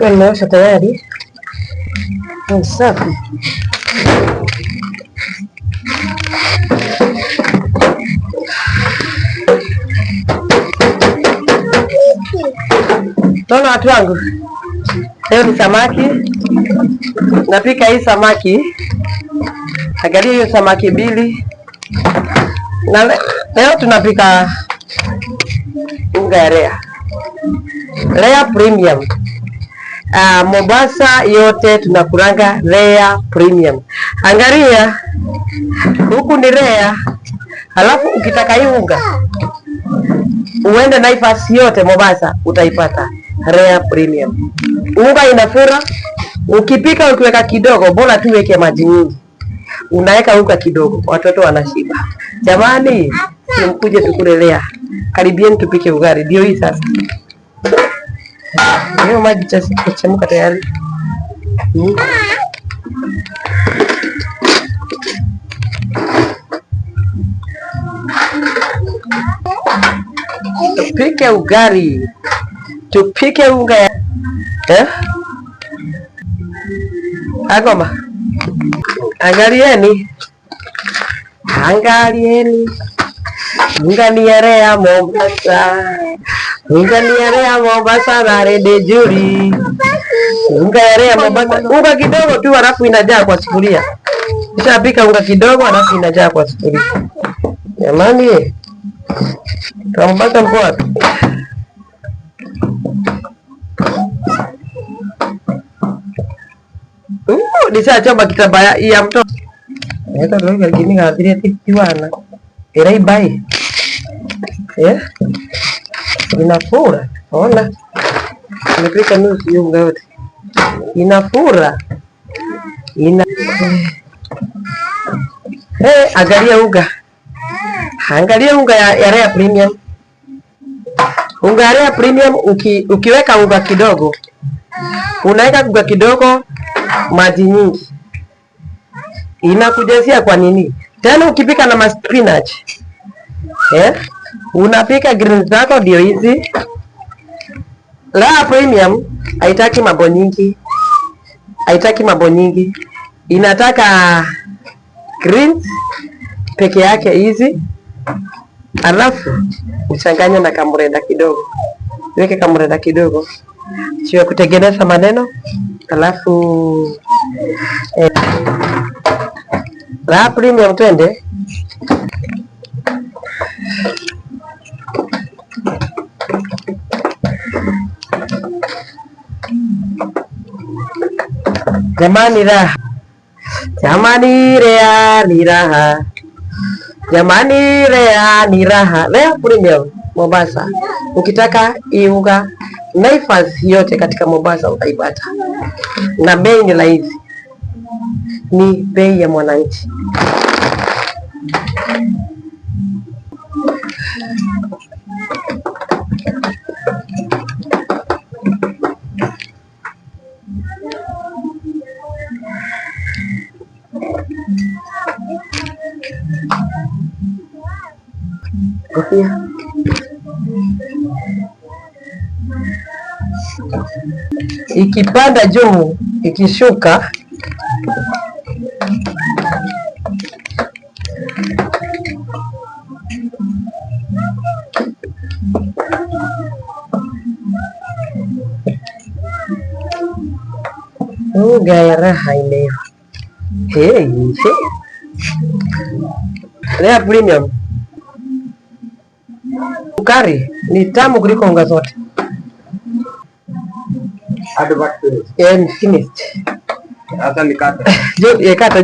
Nimeosha tayari. Ni safi. Naona watu wangu, leo ni samaki. Napika hii samaki. Angalia hiyo samaki mbili. Na leo tunapika unga ya Rea Premium. Mombasa yote tunakulanga Rea Premium. Angalia huku ni Rea. Halafu ukitaka hii unga uende Naivas yote Mombasa utaipata Rea Premium. Unga inafura. Ukipika ukiweka kidogo, bora tu weke maji nyingi. Unaweka unga kidogo, watoto wanashiba. Jamani, mkuje tukule Rea. Karibieni tupike ugali. Ndio hii sasa. Hiyo maji chemka tayari. Tupike ugali. Tupike unga Agoma. Angalieni. Unga ni Rea Mombasa. Unga ni Rea Mombasa na Rede Juri. Unga ya Rea Mombasa. Unga kidogo tu halafu inajaa kwa sufuria. Ukishapika unga kidogo halafu inajaa kwa sufuria. Jamani. Mombasa mko wapi? Disa choma kitambaa ya mtoto. Eta ndio kingine kadiri tiwana. Era ibai. Inafura. Ona. Nimepika nusu hiyo unga yote. Inafura. Angalia unga. Angalia unga ya Rea Premium. Unga ya Rea Premium ukiweka unga kidogo. Unaweka unga kidogo, maji nyingi. Inakujazia kwa nini? Tena ukipika na spinach. Unapika greens zako ndio hizi. Rea Premium haitaki mambo nyingi. Inataka greens peke yake hizi. Alafu uchanganye na kamurenda kidogo. Weke kamurenda kidogo. Sio kutengeneza maneno. Alafu Rea Premium twende. Jamani raha. Jamani Rea ni raha. Jamani Rea ni raha. Rea Premium Mombasa. Ukitaka unga Naivas yote katika Mombasa utaipata. Na bei ni rahisi. Ni bei ya mwananchi. Ikipanda juu, ikishuka unga ya raha imeiva. Rea Premium. Sukari ni tamu kuliko unga zote. Finished. Hata nikata.